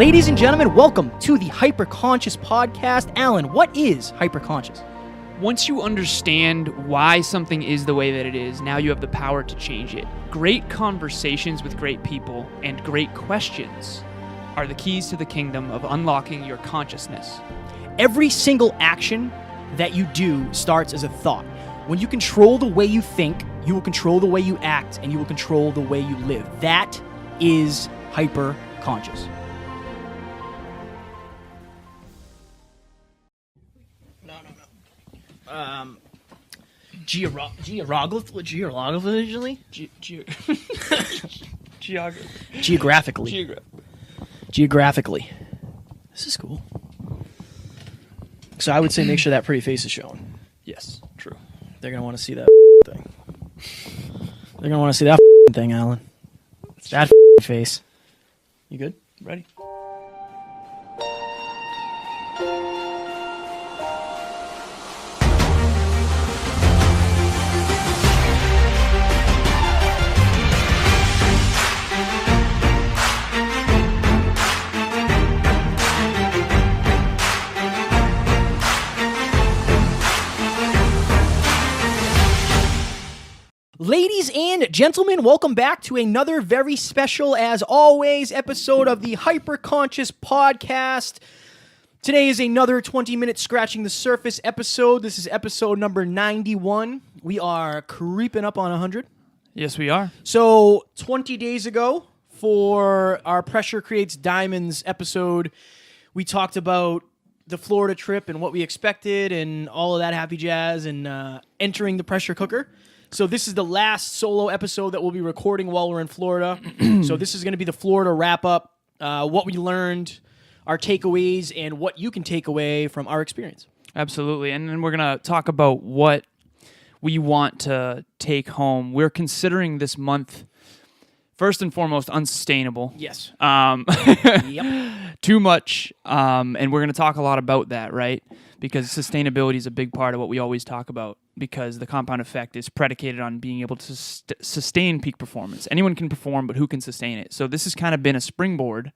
Ladies and gentlemen, welcome to the Hyperconscious Podcast. Alan, what is hyperconscious? Once you understand why something is the way that it is, now you have the power to change it. Great conversations with great people and great questions are the keys to the kingdom of unlocking your consciousness. Every single action that you do starts as a thought. When you control the way you think, you will control the way you act, and you will control the way you live. That is hyperconscious. Geographically? Geographically. This is cool. So I would say make sure that pretty face is shown. Yes, true. They're going to want to see that thing. They're going to want to see that thing, Alan. That face. You good? Ready? Ladies and gentlemen, welcome back to another very special, as always, episode of the Hyperconscious Podcast. Today is another 20-minute Scratching the Surface episode. This is episode number 91. We are creeping up on 100. Yes, we are. So, 20 days ago, for our Pressure Creates Diamonds episode, we talked about the Florida trip and what we expected and all of that happy jazz and entering the pressure cooker. So this is the last solo episode that we'll be recording while we're in Florida. So this is going to be the Florida wrap-up, what we learned, our takeaways, and what you can take away from our experience. Absolutely. And then we're going to talk about what we want to take home. We're considering this month, first and foremost, unsustainable. Yes. Yep. Too much. And we're going to talk a lot about that, right? Because sustainability is a big part of what we always talk about, because the compound effect is predicated on being able to sustain peak performance. Anyone can perform, but who can sustain it? So this has kind of been a springboard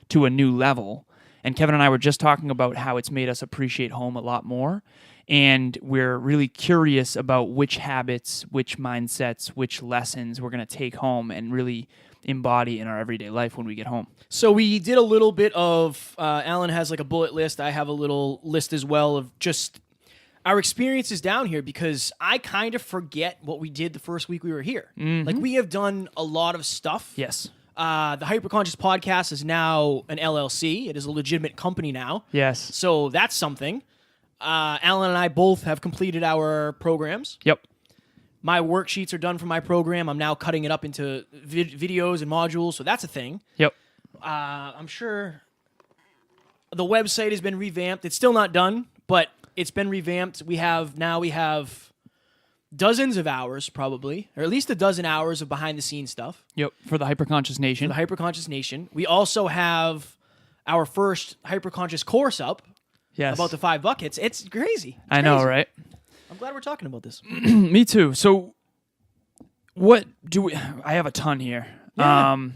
to a new level. And Kevin and I were just talking about how it's made us appreciate home a lot more. And we're really curious about which habits, which mindsets, which lessons we're going to take home and really embody in our everyday life when we get home. So we did a little bit of, Alan has like a bullet list. I have a little list as well of just our experiences down here, because I kind of forget what we did the first week we were here. Mm-hmm. Like, we have done a lot of stuff. Yes. The Hyperconscious Podcast is now an LLC. It is a legitimate company now. Yes. So that's something. Alan and I both have completed our programs. Yep. My worksheets are done for my program. I'm now cutting it up into videos and modules, so that's a thing. Yep. I'm sure the website has been revamped. It's still not done, but it's been revamped. We have dozens of hours, probably, or at least a dozen hours of behind-the-scenes stuff. Yep, for the Hyperconscious Nation. For the Hyperconscious Nation. We also have our first Hyperconscious course up. Yes. About the 5 buckets. It's crazy. I know, right? I'm glad we're talking about this. Me too. So, what do we... I have a ton here. Yeah.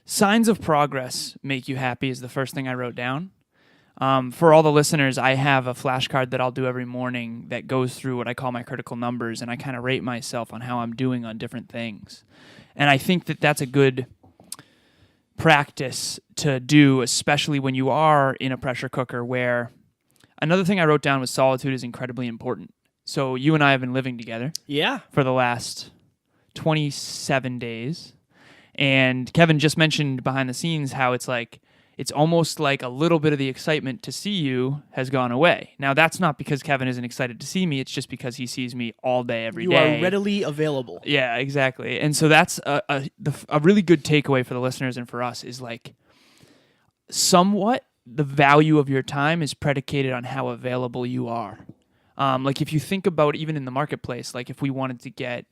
Signs of progress make you happy is the first thing I wrote down. For all the listeners, I have a flashcard that I'll do every morning that goes through what I call my critical numbers, and I kind of rate myself on how I'm doing on different things. And I think that that's a good practice to do, especially when you are in a pressure cooker, where another thing I wrote down was solitude is incredibly important. So you and I have been living together for the last 27 days. And Kevin just mentioned behind the scenes how it's almost like a little bit of the excitement to see you has gone away. Now, that's not because Kevin isn't excited to see me. It's just because he sees me all day, every day. You are readily available. Yeah, exactly. And so that's a really good takeaway for the listeners and for us is like somewhat the value of your time is predicated on how available you are. Like if you think about even in the marketplace, like if we wanted to get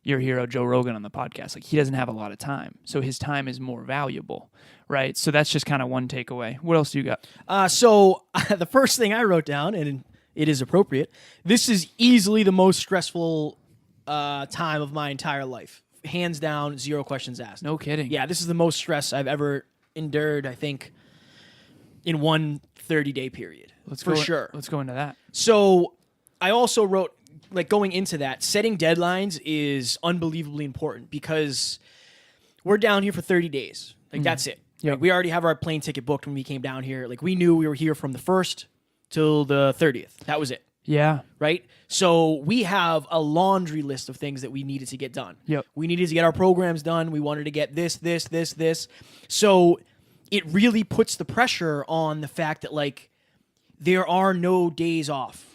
your hero Joe Rogan on the podcast, like he doesn't have a lot of time. So his time is more valuable, right? So that's just kind of one takeaway. What else do you got? So the first thing I wrote down, and it is appropriate, this is easily the most stressful time of my entire life. Hands down, zero questions asked. No kidding. Yeah, this is the most stress I've ever endured, I think. in one 30-day period. For sure. Let's go into that. So I also wrote, like, going into that, setting deadlines is unbelievably important because we're down here for 30 days. Like, that's it. Yep. Like, we already have our plane ticket booked when we came down here. Like, we knew we were here from the 1st till the 30th. That was it. Yeah. Right? So we have a laundry list of things that we needed to get done. Yep. We needed to get our programs done. We wanted to get this. So it really puts the pressure on the fact that, like, there are no days off.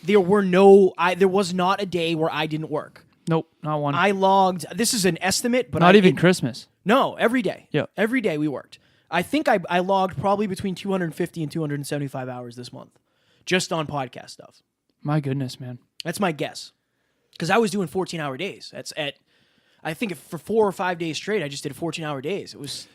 There was not a day where I didn't work. Nope, not one. I logged, this is an estimate, but not even Christmas. No, every day. Yeah. Every day we worked. I think I logged probably between 250 and 275 hours this month just on podcast stuff. My goodness, man. That's my guess. Because I was doing 14-hour days. I think for 4 or 5 days straight, I just did 14-hour days. It was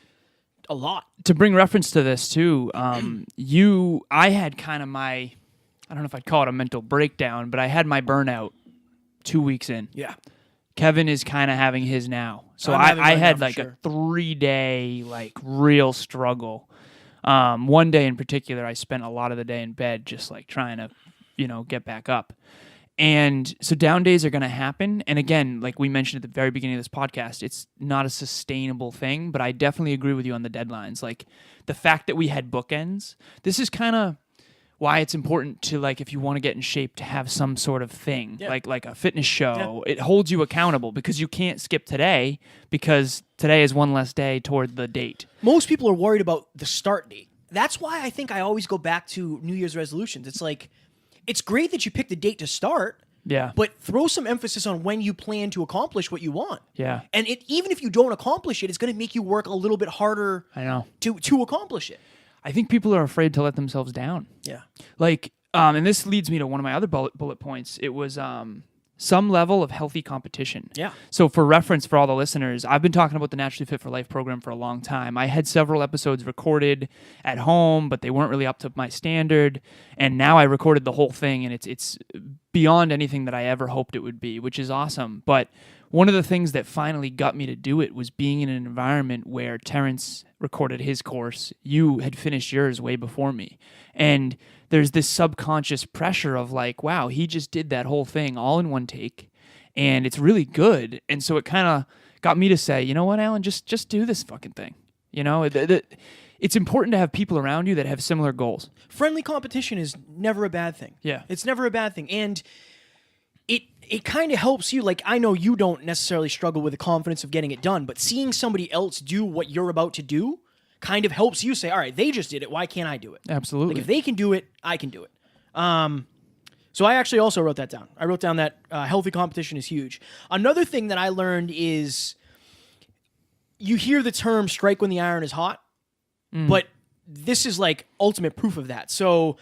a lot. To bring reference to this too, I had kind of I don't know if I'd call it a mental breakdown, but I had my burnout 2 weeks in. Yeah. Kevin is kind of having his now. So I had like a 3-day like real struggle. One day in particular, I spent a lot of the day in bed just like trying to, get back up. And so down days are going to happen. And again, like we mentioned at the very beginning of this podcast, it's not a sustainable thing, but I definitely agree with you on the deadlines. Like the fact that we had bookends, this is kind of why it's important to, like, if you want to get in shape, to have some sort of thing, like a fitness show. Yeah. It holds you accountable because you can't skip today because today is one less day toward the date. Most people are worried about the start date. That's why I think I always go back to New Year's resolutions. It's like, it's great that you picked the date to start, but throw some emphasis on when you plan to accomplish what you want. Yeah. And even if you don't accomplish it, it's going to make you work a little bit harder to accomplish it. I think people are afraid to let themselves down. Yeah. Like, and this leads me to one of my other bullet points. It was some level of healthy competition. Yeah. So for reference for all the listeners, I've been talking about the Naturally Fit for Life program for a long time. I had several episodes recorded at home, but they weren't really up to my standard. And now I recorded the whole thing, and it's beyond anything that I ever hoped it would be, which is awesome. But one of the things that finally got me to do it was being in an environment where Terrence recorded his course. You had finished yours way before me. And there's this subconscious pressure of like, wow, he just did that whole thing all in one take, and it's really good. And so it kind of got me to say, you know what, Alan, just do this fucking thing. It's important to have people around you that have similar goals. Friendly competition is never a bad thing. Yeah. It's never a bad thing. And it kind of helps you. Like, I know you don't necessarily struggle with the confidence of getting it done, but seeing somebody else do what you're about to do kind of helps you say, all right, they just did it. Why can't I do it? Absolutely. Like, if they can do it, I can do it. So I actually also wrote that down. I wrote down that healthy competition is huge. Another thing that I learned is you hear the term strike when the iron is hot, but this is like ultimate proof of that. So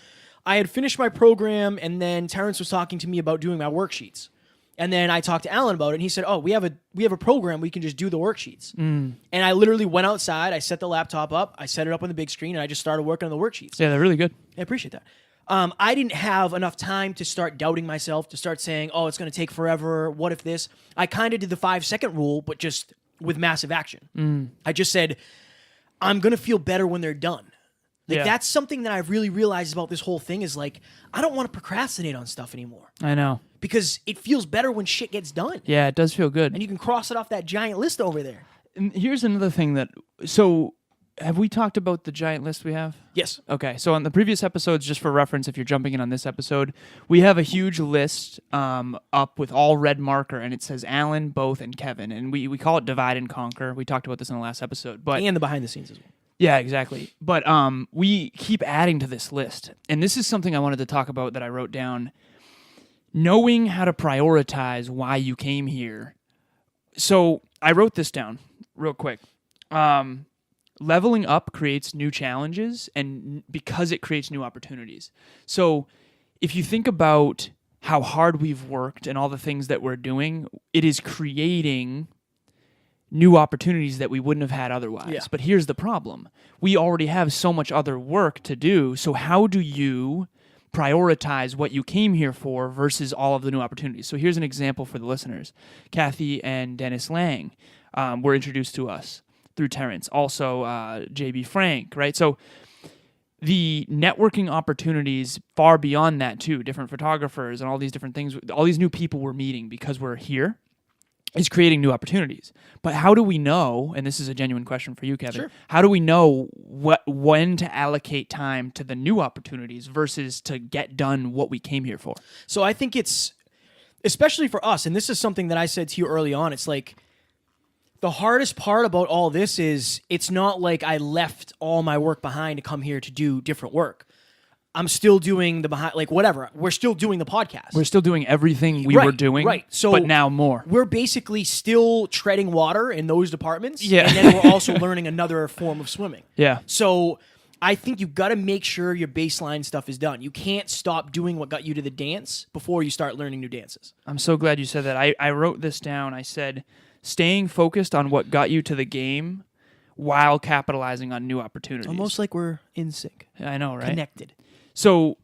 I had finished my program, and then Terrence was talking to me about doing my worksheets. And then I talked to Alan about it, and he said, oh, we have a program where you can just do the worksheets. And I literally went outside, I set the laptop up, I set it up on the big screen, and I just started working on the worksheets. Yeah, they're really good. I appreciate that. I didn't have enough time to start doubting myself, to start saying, oh, it's going to take forever, what if this? I kind of did the 5-second rule, but just with massive action. I just said, I'm going to feel better when they're done. Like, that's something that I've really realized about this whole thing is, like, I don't want to procrastinate on stuff anymore. I know. Because it feels better when shit gets done. Yeah, it does feel good. And you can cross it off that giant list over there. And here's another thing so have we talked about the giant list we have? Yes. Okay, so on the previous episodes, just for reference, if you're jumping in on this episode, we have a huge list up with all red marker, and it says Alan, Both, and Kevin. And we call it divide and conquer. We talked about this in the last episode. And the behind the scenes as well. Yeah, exactly. But we keep adding to this list. And this is something I wanted to talk about that I wrote down. Knowing how to prioritize why you came here. So I wrote this down real quick. Leveling up creates new challenges, and because it creates new opportunities. So if you think about how hard we've worked and all the things that we're doing, it is creating new opportunities that we wouldn't have had otherwise. Yeah. But here's the problem. We already have so much other work to do, so how do you prioritize what you came here for versus all of the new opportunities? So here's an example for the listeners. Kathy and Dennis Lang were introduced to us through Terrence. Also, JB Frank, right? So the networking opportunities far beyond that too, different photographers and all these different things, all these new people we're meeting because we're here, is creating new opportunities. But how do we know, and this is a genuine question for you, Kevin, Sure. how do we know when to allocate time to the new opportunities versus to get done what we came here for? So I think it's, especially for us, and this is something that I said to you early on, it's like, the hardest part about all this is it's not like I left all my work behind to come here to do different work. I'm still doing the behind, like whatever. We're still doing the podcast. We're still doing everything we were doing, right. So but now more. We're basically still treading water in those departments. Yeah. And then we're also learning another form of swimming. Yeah. So I think you've got to make sure your baseline stuff is done. You can't stop doing what got you to the dance before you start learning new dances. I'm so glad you said that. I wrote this down. I said, staying focused on what got you to the game while capitalizing on new opportunities. Almost like we're in sync. I know, right? Connected. So,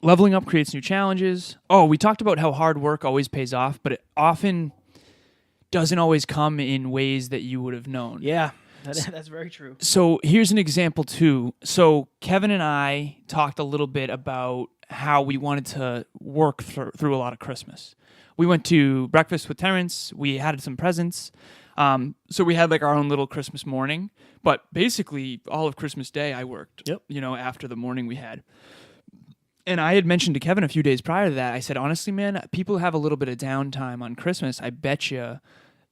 leveling up creates new challenges. Oh, we talked about how hard work always pays off, but it often doesn't always come in ways that you would have known. Yeah, that's very true. So here's an example too. So Kevin and I talked a little bit about how we wanted to work through a lot of Christmas. We went to breakfast with Terrence. We had some presents. So we had like our own little Christmas morning, but basically all of Christmas Day I worked, after the morning we had. And I had mentioned to Kevin a few days prior to that, I said, honestly, man, people have a little bit of downtime on Christmas. I bet you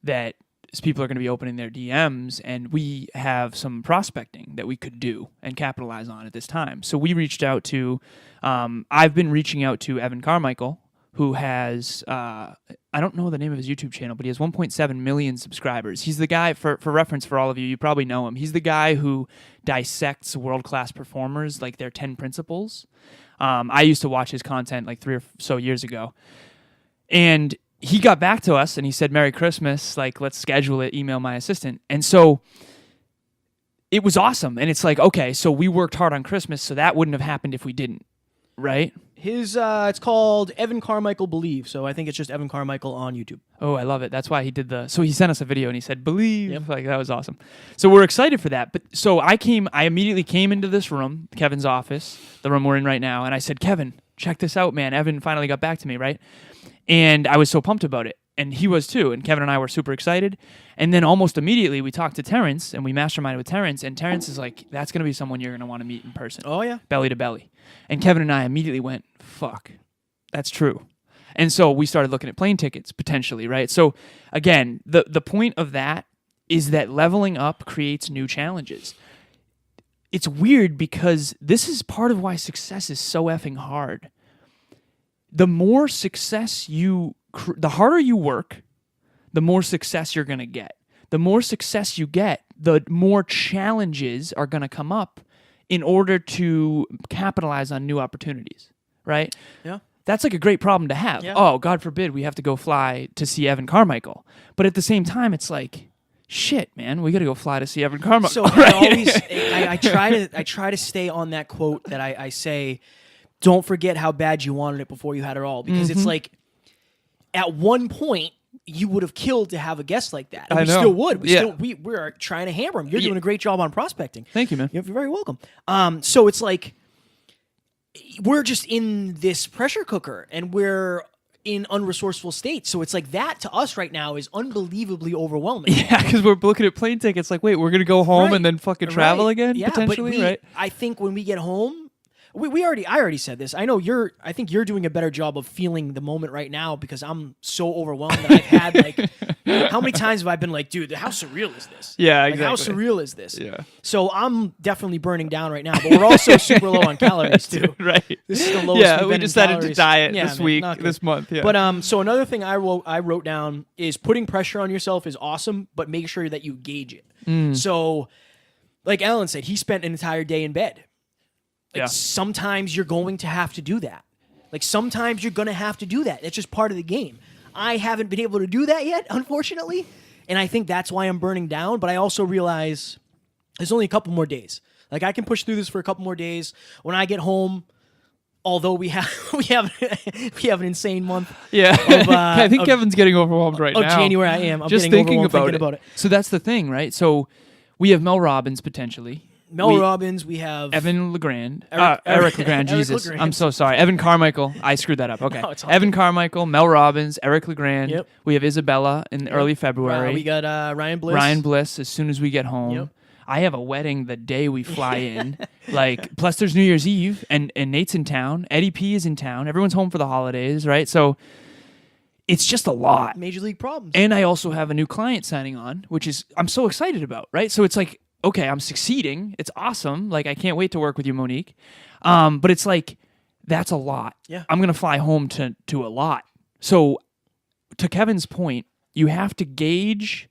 that people are going to be opening their DMs, and we have some prospecting that we could do and capitalize on at this time. So we reached out to, I've been reaching out to Evan Carmichael, who has, I don't know the name of his YouTube channel, but he has 1.7 million subscribers. He's the guy, for reference for all of you, you probably know him. He's the guy who dissects world-class performers, like their 10 principles. I used to watch his content like 3 or so years ago. And he got back to us and he said, Merry Christmas, like, let's schedule it, email my assistant. And so it was awesome. And it's like, okay, so we worked hard on Christmas, so that wouldn't have happened if we didn't, right? His it's called Evan Carmichael Believe, so I think it's just Evan Carmichael on YouTube. Oh, I love it. That's why he did so he sent us a video and he said, Believe. Yep. Like, that was awesome. So we're excited for that. But so I immediately came into this room, Kevin's office, the room we're in right now, and I said, Kevin, check this out, man. Evan finally got back to me, right? And I was so pumped about it. And he was too. And Kevin and I were super excited. And then almost immediately we talked to Terrence and we masterminded with Terrence. And Terrence is like, that's going to be someone you're going to want to meet in person. Oh, yeah. Belly to belly. And Kevin and I immediately went, fuck, that's true. And so we started looking at plane tickets potentially, right? So again, the point of that is that leveling up creates new challenges. It's weird because this is part of why success is so effing hard. The more success the harder you work, the more success you're going to get. The more success you get, the more challenges are going to come up in order to capitalize on new opportunities, right? Yeah. That's like a great problem to have. Yeah. Oh, God forbid we have to go fly to see Evan Carmichael. But at the same time, it's like, shit, man, we got to go fly to see Evan Carmichael. So I try to stay on that quote that I say, don't forget how bad you wanted it before you had it all. Because it's like, at one point, you would have killed to have a guest like that. And we still would. We're trying to hammer him. You're doing a great job on prospecting. Thank you, man. You're very welcome. So it's like, we're just in this pressure cooker and we're in unresourceful state. So it's like that to us right now is unbelievably overwhelming. Yeah, because we're looking at plane tickets like, wait, we're going to go home and then fucking travel again, potentially, right? I think when we get home, I already said this. I know I think you're doing a better job of feeling the moment right now because I'm so overwhelmed that I've had like, how many times have I been like, dude, how surreal is this? Yeah, like, exactly. How surreal is this? Yeah. So I'm definitely burning down right now, but we're also super low on calories too. Right. This is the lowest. Yeah, we decided to diet this week, this month. Yeah. But so another thing I wrote down is putting pressure on yourself is awesome, but make sure that you gauge it. So, like Alan said, he spent an entire day in bed. Like sometimes you're going to have to do that. Like sometimes you're going to have to do that. It's just part of the game. I haven't been able to do that yet, unfortunately. And I think that's why I'm burning down. But I also realize there's only a couple more days. Like I can push through this for a couple more days. When I get home, although we have an insane month. Yeah. I think Kevin's getting overwhelmed right now. January I am. I'm just getting thinking about it. So that's the thing, right? So we have Mel Robbins potentially. Mel Robbins. We have Evan Legrand. Eric Legrand. Eric Jesus. Legrand. I'm so sorry. Evan Carmichael. I screwed that up. Okay. No, it's all Evan good. Carmichael, Mel Robbins, Eric Legrand. Yep. We have Isabella in early February. We got Ryan Bliss. Ryan Bliss as soon as we get home. Yep. I have a wedding the day we fly in. Plus there's New Year's Eve and Nate's in town. Eddie P is in town. Everyone's home for the holidays, right? So it's just a lot. Major league problems. And I also have a new client signing on, which is I'm so excited about, right? So it's like, okay, I'm succeeding. It's awesome. Like, I can't wait to work with you, Monique. But it's like, that's a lot. Yeah. I'm going to fly home to a lot. So to Kevin's point, you have to gauge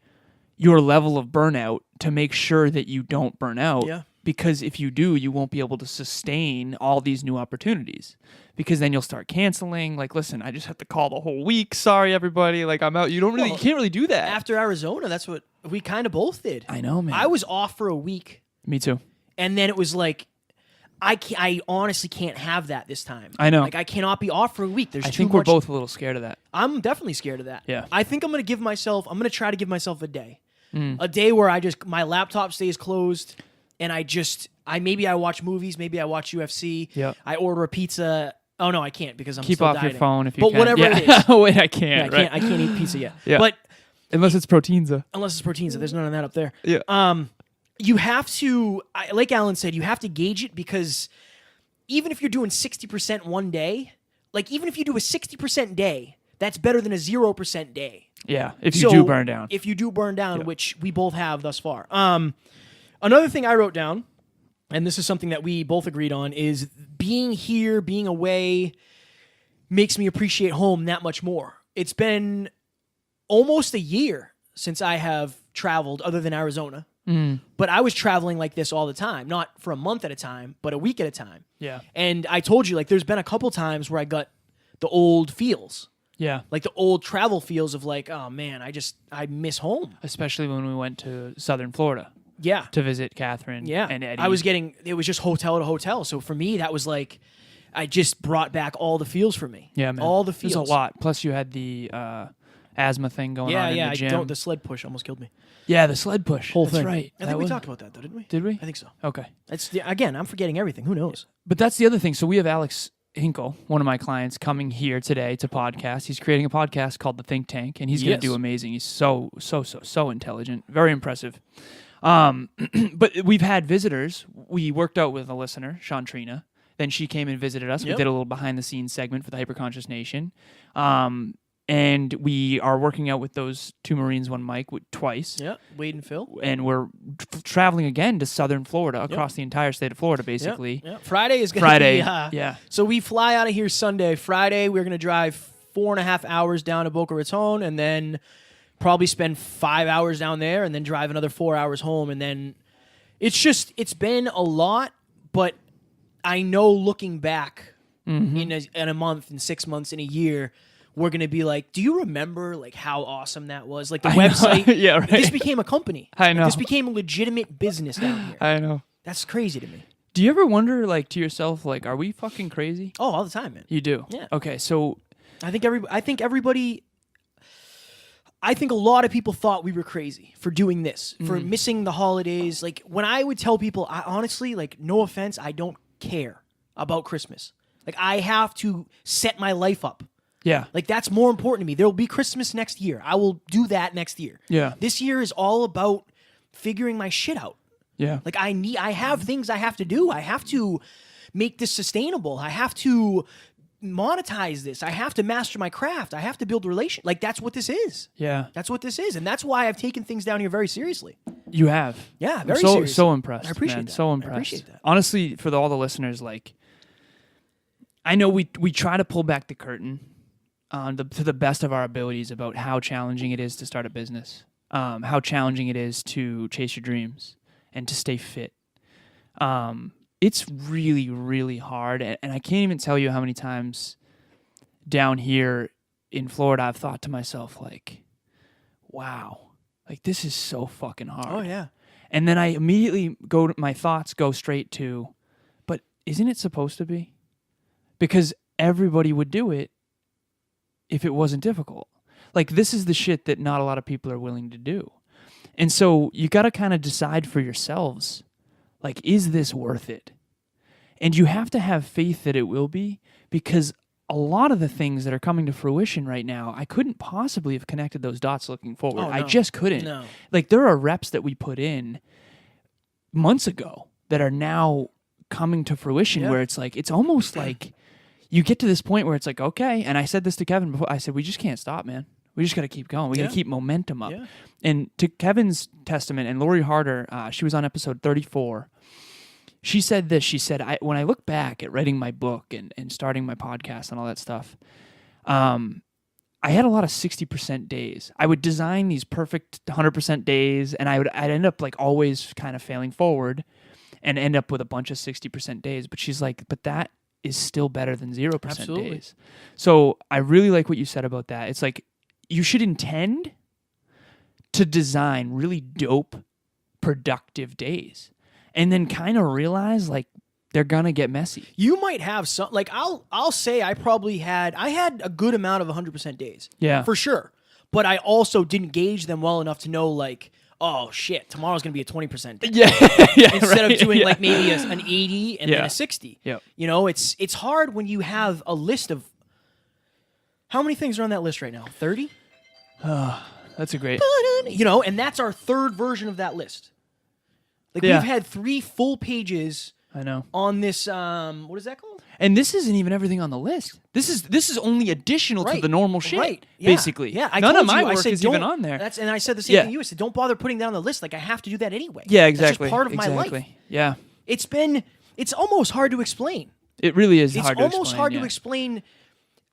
your level of burnout to make sure that you don't burn out. Yeah. Because if you do, you won't be able to sustain all these new opportunities. Because then you'll start canceling. Like, listen, I just have to call the whole week. Sorry, everybody. Like, I'm out. You can't really do that. After Arizona, that's what we kind of both did. I know, man. I was off for a week, Me too. and then it was like, I honestly can't have that this time. I know. Like, I cannot be off for a week. There's I too think we're much. both a little scared of that. I'm definitely scared of that. Yeah. I think I'm going to try to give myself a day. A day where my laptop stays closed, and maybe I watch movies, maybe I watch UFC. Yep. I order a pizza. Oh no, I can't because I'm Keep still off dieting. your phone if you but can. whatever Yeah. it is. Oh, wait, I can't. I can't eat pizza yet. Yeah. But Unless it's Proteinza. unless it's proteins, there's none of that up there. Yeah. You have to, like Alan said, you have to gauge it because even if you're doing 60% one day, like even if you do a 60% day, that's better than a 0% day. Yeah. If you do burn down. If you do burn down, which we both have thus far. Another thing I wrote down, and this is something that we both agreed on, is being here, being away, makes me appreciate home that much more. It's been almost a year since I have traveled other than Arizona. But I was traveling like this all the time, not for a month at a time, but a week at a time. Yeah. And I told you, like, there's been a couple times where I got the old feels, Yeah. like the old travel feels of like, oh man, I miss home. Especially when we went to Southern Florida Yeah. to visit Catherine and Eddie. It was just hotel to hotel. So for me, that was like, I just brought back all the feels for me. Yeah, man. All the feels. There's a lot. Plus you had the asthma thing going on in the gym. The sled push almost killed me. Yeah, the sled push. Whole That's thing. right. I think we talked about that, though, didn't we? Did we? I think so. Okay. Again, I'm forgetting everything. Who knows? But that's the other thing. So we have Alex Hinkle, one of my clients, coming here today to podcast. He's creating a podcast called The Think Tank, and he's going to do amazing. He's so intelligent, very impressive. But we've had visitors. We worked out with a listener, Sean Trina. Then she came and visited us. We did a little behind-the-scenes segment for the Hyperconscious Nation. And we are working out with those two Marines, one Mike, twice. Yeah, Wade and Phil. And we're traveling again to Southern Florida, across the entire state of Florida, basically. Yeah. Friday is going to be... yeah. So we fly out of here Sunday. Friday, we're going to drive 4.5 hours down to Boca Raton and then probably spend 5 hours down there and then drive another 4 hours home. And then it's been a lot, but I know looking back in a month, in 6 months, in a year... We're going to be like, do you remember like how awesome that was? Like the website. Yeah, right. This became a company. I know. This became a legitimate business down here. I know. That's crazy to me. Do you ever wonder, like, to yourself, like, are we fucking crazy? Oh, all the time, man. You do? Yeah. Okay, so... I think a lot of people thought we were crazy for doing this, for missing the holidays. Like, when I would tell people, I honestly, like, no offense, I don't care about Christmas. Like, I have to set my life up. Yeah. Like, that's more important to me. There will be Christmas next year. I will do that next year. Yeah. This year is all about figuring my shit out. Yeah. Like, I have things I have to do. I have to make this sustainable. I have to monetize this. I have to master my craft. I have to build relation. Like, that's what this is. Yeah. That's what this is. And that's why I've taken things down here very seriously. You have. Yeah, very so, seriously. So impressed, I appreciate man. that. So impressed. I appreciate that. Honestly, for all the listeners, like, I know we try to pull back the curtain to the best of our abilities about how challenging it is to start a business, how challenging it is to chase your dreams and to stay fit. It's really, really hard, and I can't even tell you how many times down here in Florida I've thought to myself, like, wow, like, this is so fucking hard. Oh, yeah. And then I immediately my thoughts go straight to, but isn't it supposed to be? Because everybody would do it if it wasn't difficult. Like, this is the shit that not a lot of people are willing to do. And so you got to kind of decide for yourselves, Like, is this worth it? And you have to have faith that it will be, because a lot of the things that are coming to fruition right now, I couldn't possibly have connected those dots looking forward. Oh, no. I just couldn't. No. Like, there are reps that we put in months ago that are now coming to fruition, where it's like, it's almost like you get to this point where it's like, okay, and I said this to Kevin before, I said, we just can't stop, man. We just got to keep going. We got to keep momentum up. Yeah. And to Kevin's testament, and Lori Harder, she was on episode 34, she said this. She said, when I look back at writing my book and starting my podcast and all that stuff, I had a lot of 60% days. I would design these perfect 100% days, and I'd end up like always kind of failing forward and end up with a bunch of 60% days. But she's like, but that is still better than 0% Absolutely. days. So I really like what you said about that. It's like, you should intend to design really dope, productive days. And then kind of realize, like, they're gonna get messy. You might have some, like, I'll say I had a good amount of 100% days. Yeah. For sure. But I also didn't gauge them well enough to know, like, oh shit, tomorrow's gonna be a 20% day. Yeah. Instead of doing like maybe an 80 and then a 60. Yeah. You know, it's hard when you have a list of, how many things are on that list right now? 30? That's a great. You know, and that's our third version of that list. Like, we've had 3 full pages. I know. On this, what is that called? And this isn't even everything on the list. This is only additional to the normal shit. Right. Yeah. Basically. Yeah. None of my work is even on there. And I said the same thing to you. I said, don't bother putting that on the list. Like, I have to do that anyway. Yeah, exactly. That's just part of my life. Yeah. It's almost hard to explain. It really is hard to explain. It's almost hard to explain.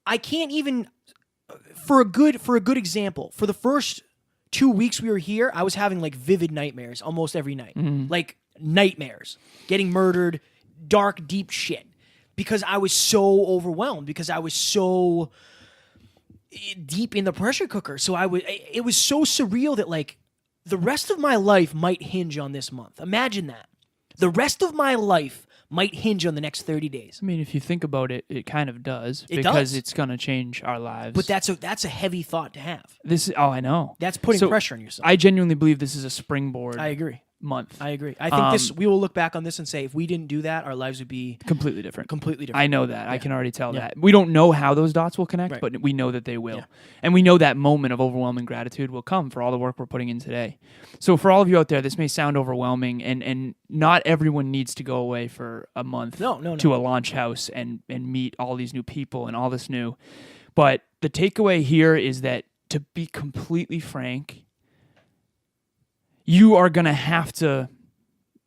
I can't even, for a good example, for the first 2 weeks we were here, I was having like vivid nightmares almost every night. Like nightmares, getting murdered, dark, deep shit. Because I was so overwhelmed, because I was so deep in the pressure cooker. So it was so surreal that like the rest of my life might hinge on this month. Imagine that. The rest of my life might hinge on the next 30 days. I mean, if you think about it, it kind of does. Because it's going to change our lives. But that's a heavy thought to have. I know. That's putting pressure on yourself. I genuinely believe this is a springboard. I agree. Month. I agree. I think we will look back on this and say, if we didn't do that, our lives would be completely different. I know that. Yeah. I can already tell that. We don't know how those dots will connect, but we know that they will. Yeah. And we know that moment of overwhelming gratitude will come for all the work we're putting in today. So for all of you out there, this may sound overwhelming, and not everyone needs to go away for a month to a launch house and meet all these new people and all this new. But the takeaway here is that, to be completely frank, you are going to have to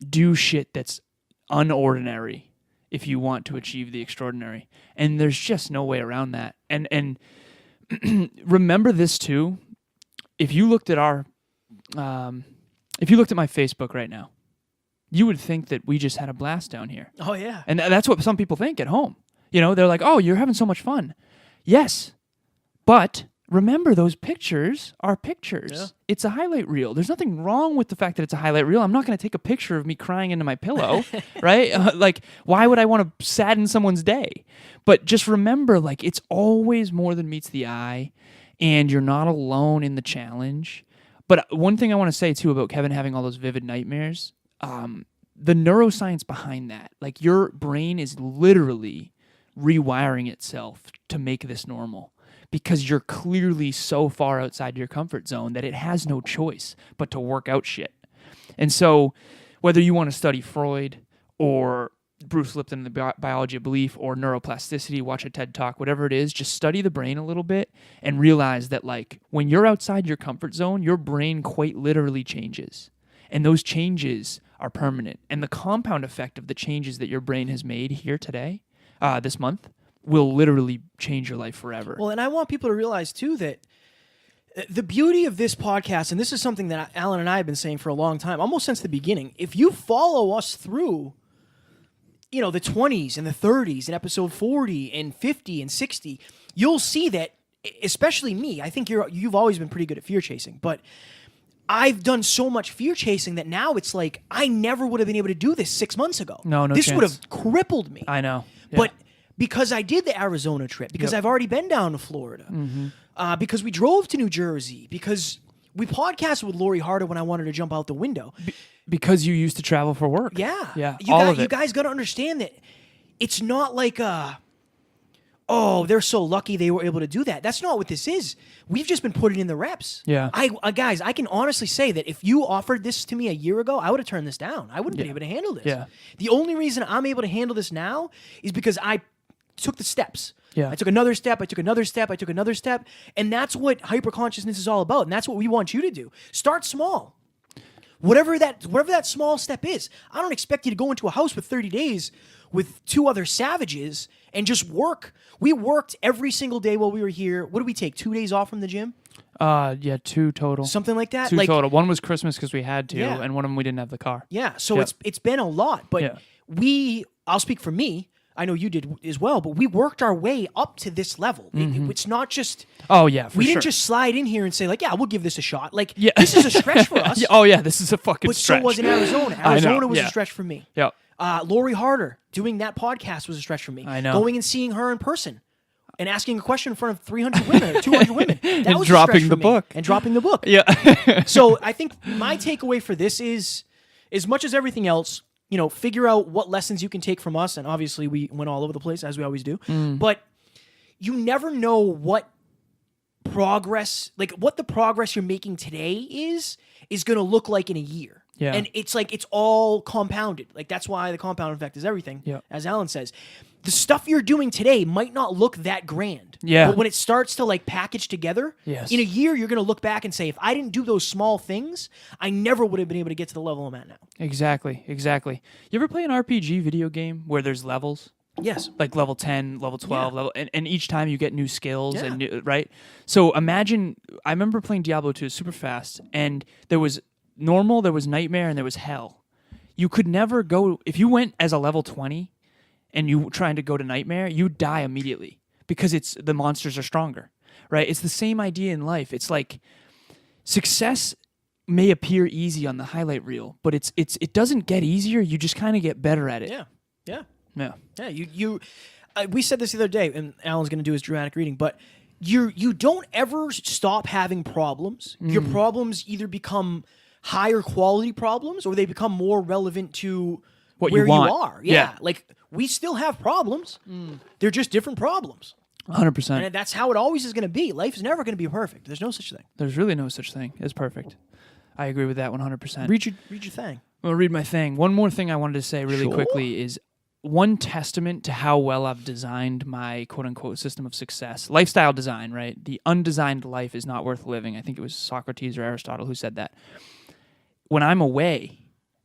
do shit that's unordinary if you want to achieve the extraordinary. And there's just no way around that. And remember this too. If you looked at my Facebook right now, you would think that we just had a blast down here. Oh yeah. And that's what some people think at home. You know, they're like, "Oh, you're having so much fun." Yes. But remember, those pictures are pictures. Yeah. It's a highlight reel. There's nothing wrong with the fact that it's a highlight reel. I'm not going to take a picture of me crying into my pillow, right? Like, why would I want to sadden someone's day? But just remember, like, it's always more than meets the eye, and you're not alone in the challenge. But one thing I want to say, too, about Kevin having all those vivid nightmares, the neuroscience behind that, like, your brain is literally rewiring itself to make this normal. Because you're clearly so far outside your comfort zone that it has no choice but to work out shit. And so whether you want to study Freud or Bruce Lipton, the biology of belief, or neuroplasticity, watch a TED Talk, whatever it is, just study the brain a little bit and realize that, like, when you're outside your comfort zone, your brain quite literally changes. And those changes are permanent. And the compound effect of the changes that your brain has made here today, this month, will literally change your life forever. Well, and I want people to realize, too, that the beauty of this podcast, and this is something that Alan and I have been saying for a long time, almost since the beginning, if you follow us through, you know, the 20s and the 30s and episode 40 and 50 and 60, you'll see that, especially me, I think you've always been pretty good at fear chasing, but I've done so much fear chasing that now it's like I never would have been able to do this 6 months ago. No This chance. would have crippled me. I know. Yeah. But because I did the Arizona trip, because I've already been down to Florida, because we drove to New Jersey, because We podcasted with Lori Harder when I wanted to jump out the window. Because you used to travel for work. Yeah. Yeah. You guys got to understand that it's not like they're so lucky they were able to do that. That's not what this is. We've just been putting in the reps. Yeah. Guys, I can honestly say that if you offered this to me a year ago, I would have turned this down. I wouldn't be able to handle this. Yeah. The only reason I'm able to handle this now is because I took the steps. Yeah. I took another step, I took another step, I took another step. And that's what hyperconsciousness is all about. And that's what we want you to do. Start small. Whatever that small step is. I don't expect you to go into a house with 30 days with 2 other savages and just work. We worked every single day while we were here. What did we take? 2 days off from the gym? 2 total. Something like that? 2 total. One was Christmas because we had to, Yeah. and one of them we didn't have the car. Yeah, so it's been a lot. But I'll speak for me. I know you did as well, but we worked our way up to this level. It's not just... Oh, yeah, for we sure. didn't just slide in here and say, like, yeah, we'll give this a shot. Like, Yeah. this is a stretch for us. Oh, yeah, this is a fucking But stretch. so was in Arizona. I know, Arizona was yeah. a stretch for me. Yeah. Lori Harder, doing that podcast was a stretch for me. I know. Going and seeing her in person and asking a question in front of 300 women or 200 women. That And was dropping a stretch the for me. book. And dropping the book. Yeah. So I think my takeaway for this is, as much as everything else, figure out what lessons you can take from us. And obviously we went all over the place, as we always do. But you never know what the progress you're making today is going to look like in a year. Yeah. And it's like, it's all compounded. Like, that's why the compound effect is everything, Yeah. as Alan says. The stuff you're doing today might not look that grand. Yeah. But when it starts to package together, Yes. in a year, you're going to look back and say, if I didn't do those small things, I never would have been able to get to the level I'm at now. Exactly. You ever play an RPG video game where there's levels? Yes. Like level 10, level 12, level, and each time you get new skills, Yeah. and new, right? So imagine, I remember playing Diablo 2 super fast, and there was normal, there was nightmare, and there was hell. You could never go, if you went as a level 20 and you trying to go to nightmare, you die immediately because the monsters are stronger, right? It's the same idea in life. It's like success may appear easy on the highlight reel, but it doesn't get easier. You just kind of get better at it. Yeah. Yeah. Yeah. Yeah, we said this the other day, and Alan's going to do his dramatic reading, but you don't ever stop having problems. Your problems either become higher quality problems or they become more relevant to What where you want. are. Yeah. Like, we still have problems. They're just different problems. 100%. And that's how it always is going to be. Life is never going to be perfect. There's no such thing. There's really no such thing as perfect. I agree with that 100%. Read your thing. I'll read my thing. One more thing I wanted to say really Sure. quickly is one testament to how well I've designed my quote-unquote system of success. Lifestyle design, right? The undesigned life is not worth living. I think it was Socrates or Aristotle who said that. When I'm away,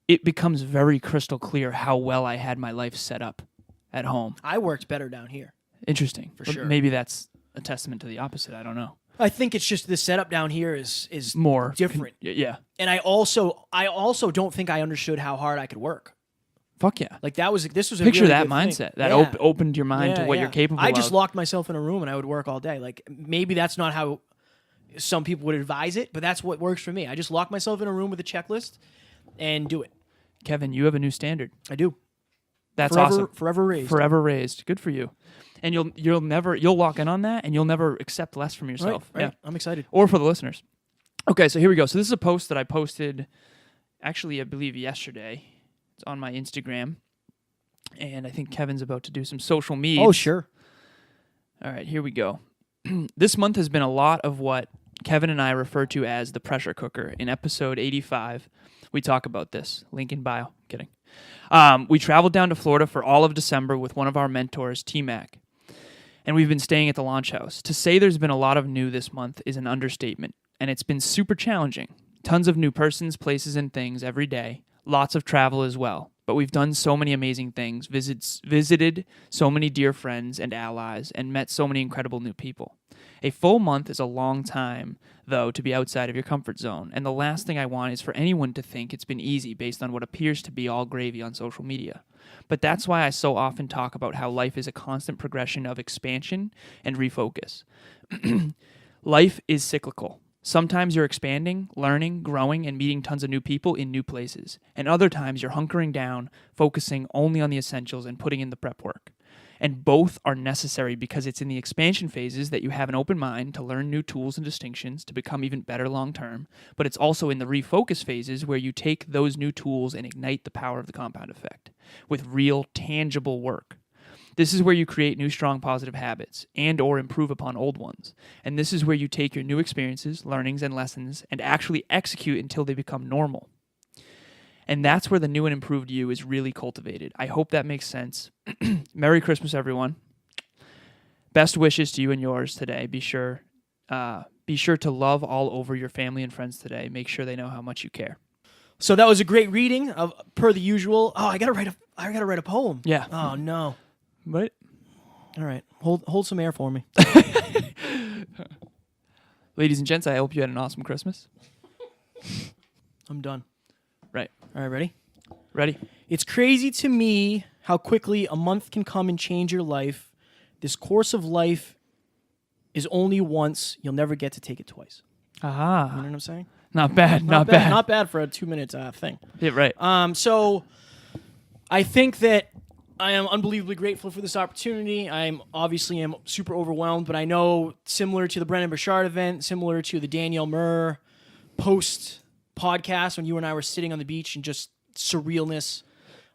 it becomes very crystal clear how well I had my life set up at home. I worked better down here. Interesting. For But sure. maybe that's a testament to the opposite. I don't know. I think it's just the setup down here is More different. Yeah. And I also don't think I understood how hard I could work. Fuck yeah. Like, this was a Picture really that good mindset. thing. That Yeah. opened your mind to what you're capable of. I just locked myself in a room and I would work all day. Like, maybe that's not how some people would advise it, but that's what works for me. I just lock myself in a room with a checklist and do it. Kevin, you have a new standard. I do. That's Forever, awesome. Forever raised. Forever raised. Good for you. And you'll lock in on that, and you'll never accept less from yourself. Right. Yeah. I'm excited. Or for the listeners. Okay, so here we go. So this is a post that I posted, actually, I believe yesterday. It's on my Instagram, and I think Kevin's about to do some social media. Oh, sure. All right, here we go. This month has been a lot of what Kevin and I refer to as the pressure cooker. In episode 85, we talk about this. Link in bio. Kidding. We traveled down to Florida for all of December with one of our mentors, T-Mac. And we've been staying at the launch house. To say there's been a lot of new this month is an understatement. And it's been super challenging. Tons of new persons, places, and things every day. Lots of travel as well. But we've done so many amazing things, visited so many dear friends and allies, and met so many incredible new people. A full month is a long time, though, to be outside of your comfort zone. And the last thing I want is for anyone to think it's been easy based on what appears to be all gravy on social media. But that's why I so often talk about how life is a constant progression of expansion and refocus. Life is cyclical. Sometimes you're expanding, learning, growing, and meeting tons of new people in new places. And other times you're hunkering down, focusing only on the essentials and putting in the prep work. And both are necessary because it's in the expansion phases that you have an open mind to learn new tools and distinctions to become even better long term. But it's also in the refocus phases where you take those new tools and ignite the power of the compound effect with real, tangible work. This is where you create new, strong, positive habits and or improve upon old ones. And this is where you take your new experiences, learnings, and lessons and actually execute until they become normal. And that's where the new and improved you is really cultivated. I hope that makes sense. Merry Christmas, everyone. Best wishes to you and yours today. Be sure to love all over your family and friends today. Make sure they know how much you care. So that was a great reading of per the usual. Oh, I gotta write a poem. Yeah. Oh no. Right. All right. Hold some air for me. Ladies and gents, I hope you had an awesome Christmas. I'm done. Right. All right, ready? Ready? It's crazy to me how quickly a month can come and change your life. This course of life is only once. You'll never get to take it twice. Aha. You know what I'm saying? Not bad. Not bad. Not bad for a 2-minute thing. Yeah, right. So I think that I am unbelievably grateful for this opportunity. I'm super overwhelmed, but I know similar to the Brendan Burchard event, similar to the Danielle Murr post podcast when you and I were sitting on the beach and just surrealness.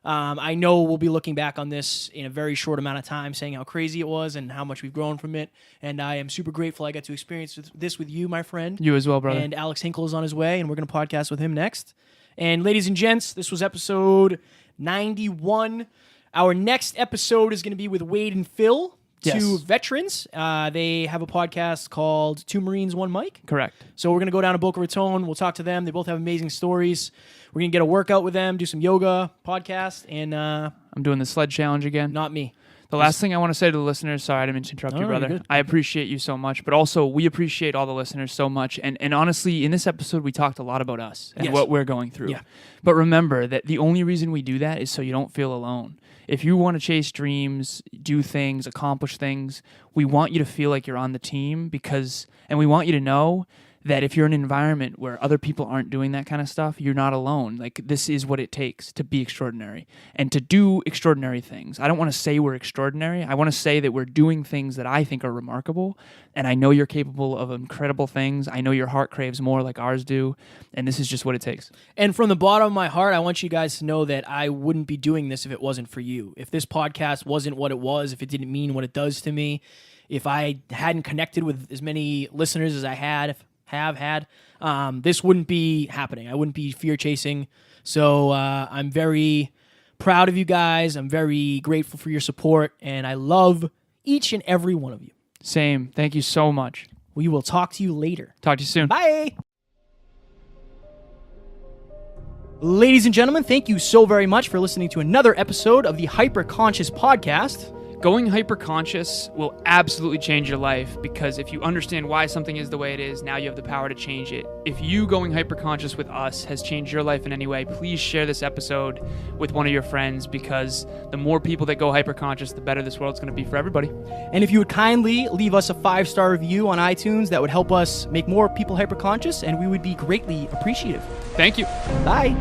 I know we'll be looking back on this in a very short amount of time, saying how crazy it was and how much we've grown from it. And I am super grateful I got to experience this with you, my friend. You as well, brother. And Alex Hinkle is on his way, and we're going to podcast with him next. And ladies and gents, this was episode 91. Our next episode is going to be with Wade and Phil, two veterans. They have a podcast called Two Marines, One Mic. Correct. So we're going to go down to Boca Raton. We'll talk to them. They both have amazing stories. We're going to get a workout with them, do some yoga podcast, and I'm doing the sled challenge again. not me. The last thing I want to say to the listeners, sorry, I didn't mean to interrupt you, No, you're brother. good. I appreciate you so much, but also we appreciate all the listeners so much. And honestly, in this episode, we talked a lot about us and Yes. what we're going through. Yeah. But remember that the only reason we do that is so you don't feel alone. If you want to chase dreams, do things, accomplish things, we want you to feel like you're on the team and we want you to know that if you're in an environment where other people aren't doing that kind of stuff, you're not alone. Like, this is what it takes to be extraordinary and to do extraordinary things. I don't want to say we're extraordinary. I want to say that we're doing things that I think are remarkable, and I know you're capable of incredible things. I know your heart craves more like ours do, and this is just what it takes. And from the bottom of my heart, I want you guys to know that I wouldn't be doing this if it wasn't for you. If this podcast wasn't what it was, if it didn't mean what it does to me, if I hadn't connected with as many listeners as I have had, this wouldn't be happening. I wouldn't be fear chasing. So I'm very proud of you guys. I'm very grateful for your support, and I love each and every one of you. Same. Thank you so much. We will talk to you later. Talk to you soon. Bye. Ladies and gentlemen, thank you so very much for listening to another episode of the Hyper Conscious Podcast. Going hyper-conscious will absolutely change your life because if you understand why something is the way it is, now you have the power to change it. If you going hyper-conscious with us has changed your life in any way, please share this episode with one of your friends because the more people that go hyper-conscious, the better this world's going to be for everybody. And if you would kindly leave us a 5-star review on iTunes, that would help us make more people hyper-conscious, and we would be greatly appreciative. Thank you. Bye.